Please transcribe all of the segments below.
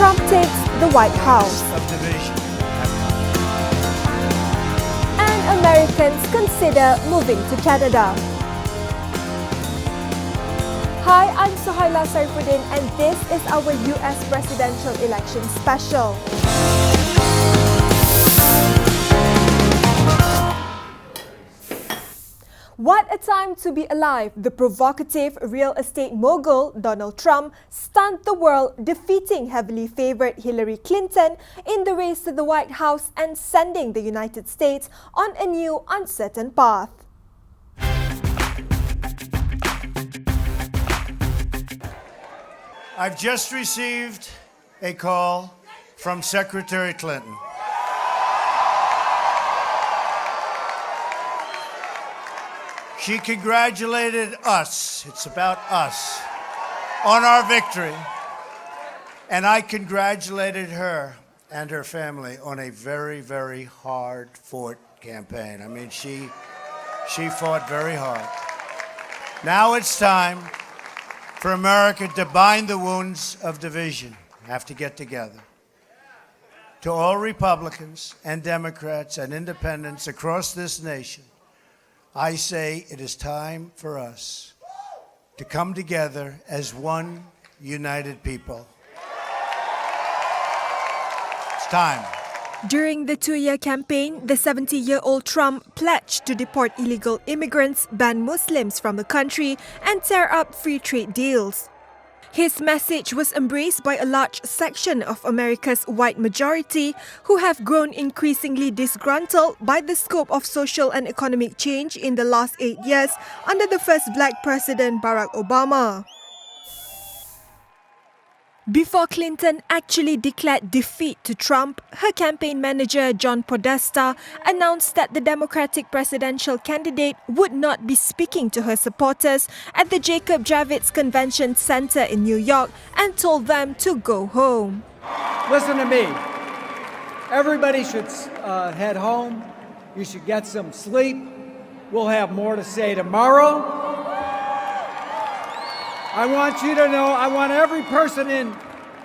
Trump takes the White House. Of division. And Americans consider moving to Canada. Hi, I'm Suhaila Saifuddin and this is our US presidential election special. What a time to be alive! The provocative real estate mogul Donald Trump stunned the world, defeating heavily favoured Hillary Clinton in the race to the White House and sending the United States on a new uncertain path. I've just received a call from Secretary Clinton. She congratulated us, it's about us, on our victory. And I congratulated her and her family on a very, very hard-fought campaign. I mean, she fought very hard. Now it's time for America to bind the wounds of division. Have to get together. To all Republicans and Democrats and independents across this nation, I say it is time for us to come together as one united people. It's time. During the two-year campaign, the 70-year-old Trump pledged to deport illegal immigrants, ban Muslims from the country, and tear up free trade deals. His message was embraced by a large section of America's white majority, who have grown increasingly disgruntled by the scope of social and economic change in the last 8 years under the first black president, Barack Obama. Before Clinton actually declared defeat to Trump, her campaign manager John Podesta announced that the Democratic presidential candidate would not be speaking to her supporters at the Jacob Javits Convention Center in New York and told them to go home. Listen to me. Everybody should head home. You should get some sleep. We'll have more to say tomorrow. I want you to know, I want every person in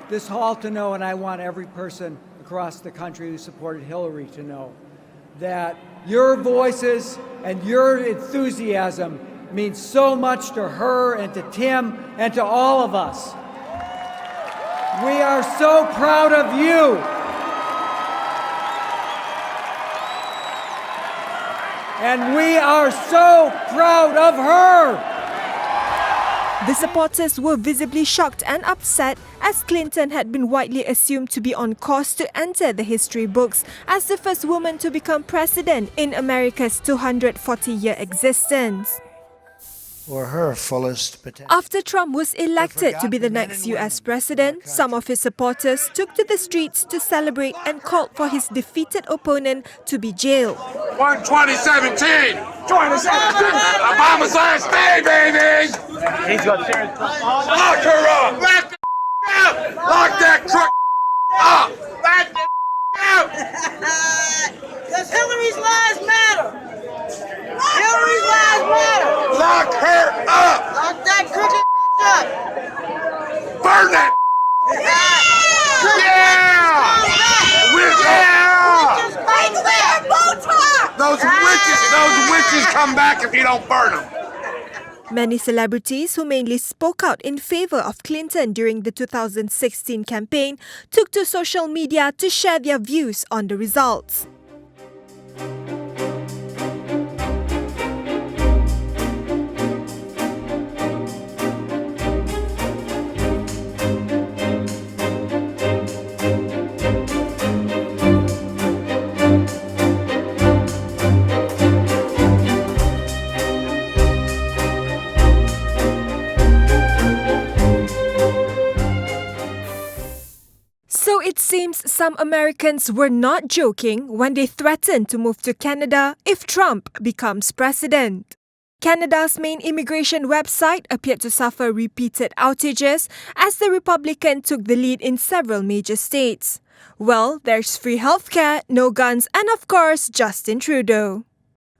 this hall to know, and I want every person across the country who supported Hillary to know that your voices and your enthusiasm means so much to her and to Tim and to all of us. We are so proud of you. And we are so proud of her. The supporters were visibly shocked and upset as Clinton had been widely assumed to be on course to enter the history books as the first woman to become president in America's 240-year existence. Or her fullest potential. After Trump was elected to be the next US president, some of his supporters took to the streets to celebrate and called for his defeated opponent to be jailed. 2017! Obama's last day, baby! He's got serious. Lock her up! Lock the up! Lock that crook up! Back the out! Because Hillary's lives matter! Hillary's lives matter! Lock her up! Lock that crooked up! Burn that! Those witches come back if you don't burn them. Many celebrities who mainly spoke out in favor of Clinton during the 2016 campaign took to social media to share their views on the results. So it seems some Americans were not joking when they threatened to move to Canada if Trump becomes president. Canada's main immigration website appeared to suffer repeated outages as the Republican took the lead in several major states. Well, there's free healthcare, no guns, and of course, Justin Trudeau.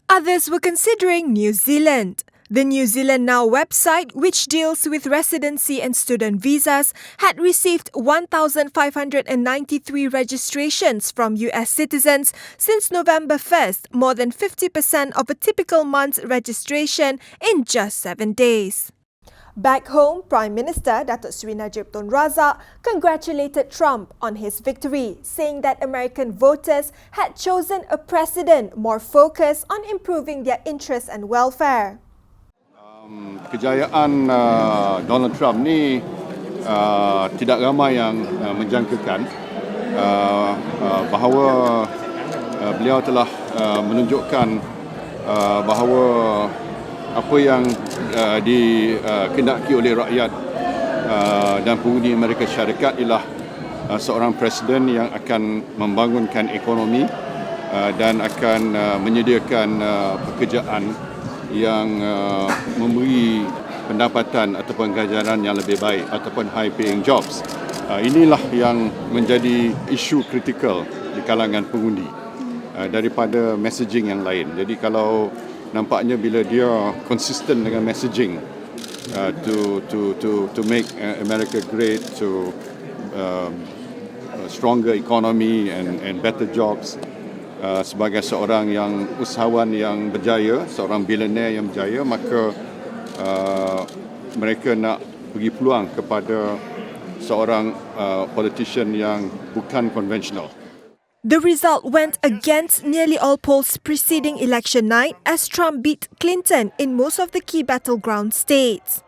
Others were considering New Zealand. The New Zealand Now website, which deals with residency and student visas, had received 1,593 registrations from US citizens since November 1st, more than 50% of a typical month's registration in just 7 days. Back home, Prime Minister Datuk Seri Najib Tun Razak congratulated Trump on his victory, saying that American voters had chosen a president more focused on improving their interests and welfare. Kejayaan Donald Trump ni tidak ramai yang menjangkakan bahawa beliau telah menunjukkan bahawa apa yang dikehendaki oleh rakyat dan pengundi Amerika Syarikat ialah seorang presiden yang akan membangunkan ekonomi dan akan menyediakan pekerjaan yang memberi pendapatan ataupun ganjaran yang lebih baik ataupun high paying jobs. Inilah yang menjadi isu kritikal di kalangan pengundi daripada messaging yang lain. Jadi kalau nampaknya bila dia konsisten dengan messaging to make America great, to stronger economy and better jobs, sebagai seorang yang usahawan yang berjaya, seorang billionaire yang berjaya, maka mereka nak bagi peluang kepada seorang politician yang bukan konvensional. The result went against nearly all polls preceding election night as Trump beat Clinton in most of the key battleground states.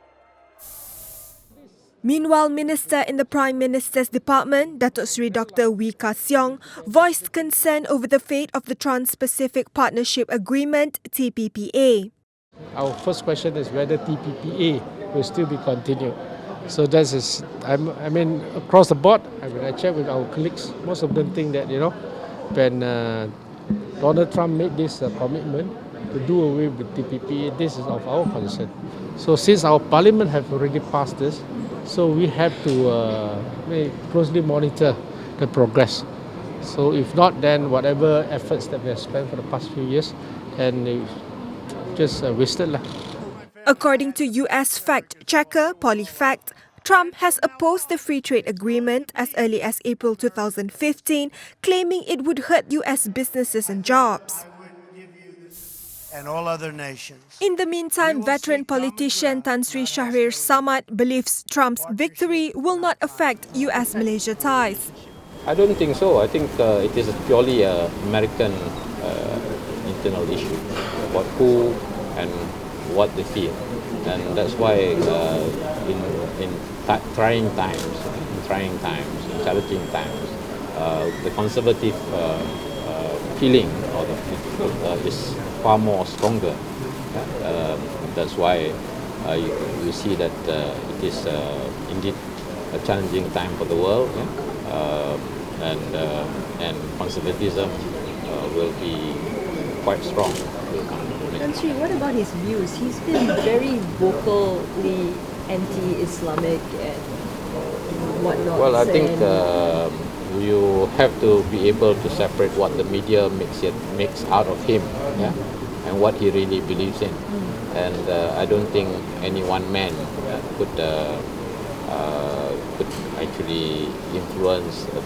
Meanwhile, Minister in the Prime Minister's Department, Datuk Seri Dr. Wee Ka Siong, voiced concern over the fate of the Trans-Pacific Partnership Agreement, TPPA. Our first question is whether TPPA will still be continued. So that is, I mean, across the board, I checked with our colleagues, most of them think that, when Donald Trump made this commitment to do away with TPPA, this is of our concern. So since our parliament have already passed this, so we have to closely monitor the progress. So if not, then whatever efforts that we have spent for the past few years, and just wasted lah. According to US fact-checker PolyFact, Trump has opposed the free trade agreement as early as April 2015, claiming it would hurt US businesses and jobs. And all other nations. In the meantime, veteran politician Tan Sri Shahrir Samad believes Trump's victory will not affect US-Malaysia ties. I don't think so. I think it is purely an American internal issue about who and what they feel. And that's why in trying times, challenging times, the conservative feeling of the people is far more stronger. That's why you see that it is indeed a challenging time for the world, and conservatism will be quite strong. Tan Sri, what about his views? He's been very vocally anti-Islamic and whatnot. Well, I think you have to be able to separate what the media makes out of him, and what he really believes in. And I don't think any one man could actually influence a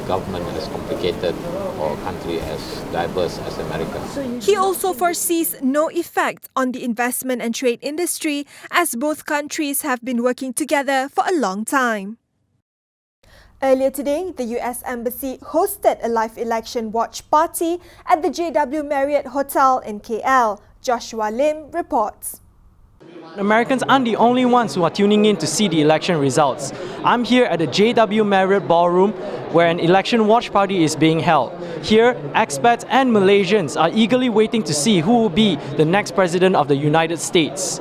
government as complicated or a country as diverse as America. He also foresees no effect on the investment and trade industry as both countries have been working together for a long time. Earlier today, the US Embassy hosted a live election watch party at the JW Marriott Hotel in KL. Joshua Lim reports. Americans aren't the only ones who are tuning in to see the election results. I'm here at the JW Marriott Ballroom where an election watch party is being held. Here, expats and Malaysians are eagerly waiting to see who will be the next president of the United States.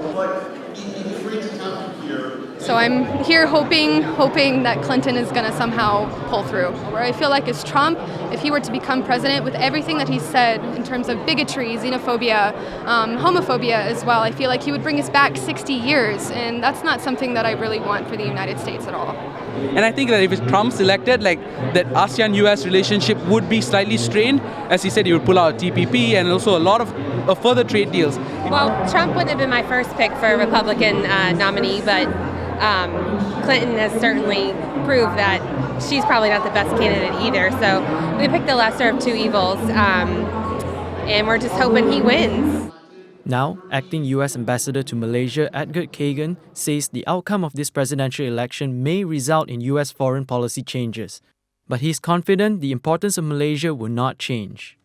So I'm here hoping that Clinton is going to somehow pull through. Where I feel like is Trump, if he were to become president, with everything that he said in terms of bigotry, xenophobia, homophobia as well, I feel like he would bring us back 60 years, and that's not something that I really want for the United States at all. And I think that if Trump's elected, like that ASEAN-US relationship would be slightly strained. As he said, he would pull out TPP, and also a lot of further trade deals. Well, Trump wouldn't have been my first pick for a Republican nominee, but Clinton has certainly proved that she's probably not the best candidate either. So we picked the lesser of two evils, and we're just hoping he wins. Now, acting US Ambassador to Malaysia Edgar Kagan says the outcome of this presidential election may result in US foreign policy changes. But he's confident the importance of Malaysia will not change.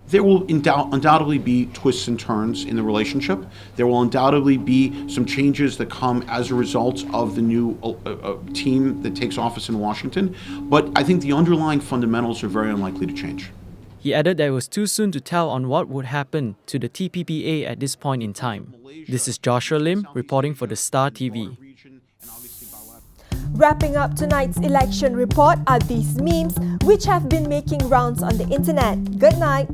There will undoubtedly be twists and turns in the relationship. There will undoubtedly be some changes that come as a result of the new team that takes office in Washington. But I think the underlying fundamentals are very unlikely to change. He added that it was too soon to tell on what would happen to the TPPA at this point in time. This is Joshua Lim reporting for The Star TV. Wrapping up tonight's election report are these memes which have been making rounds on the internet. Good night.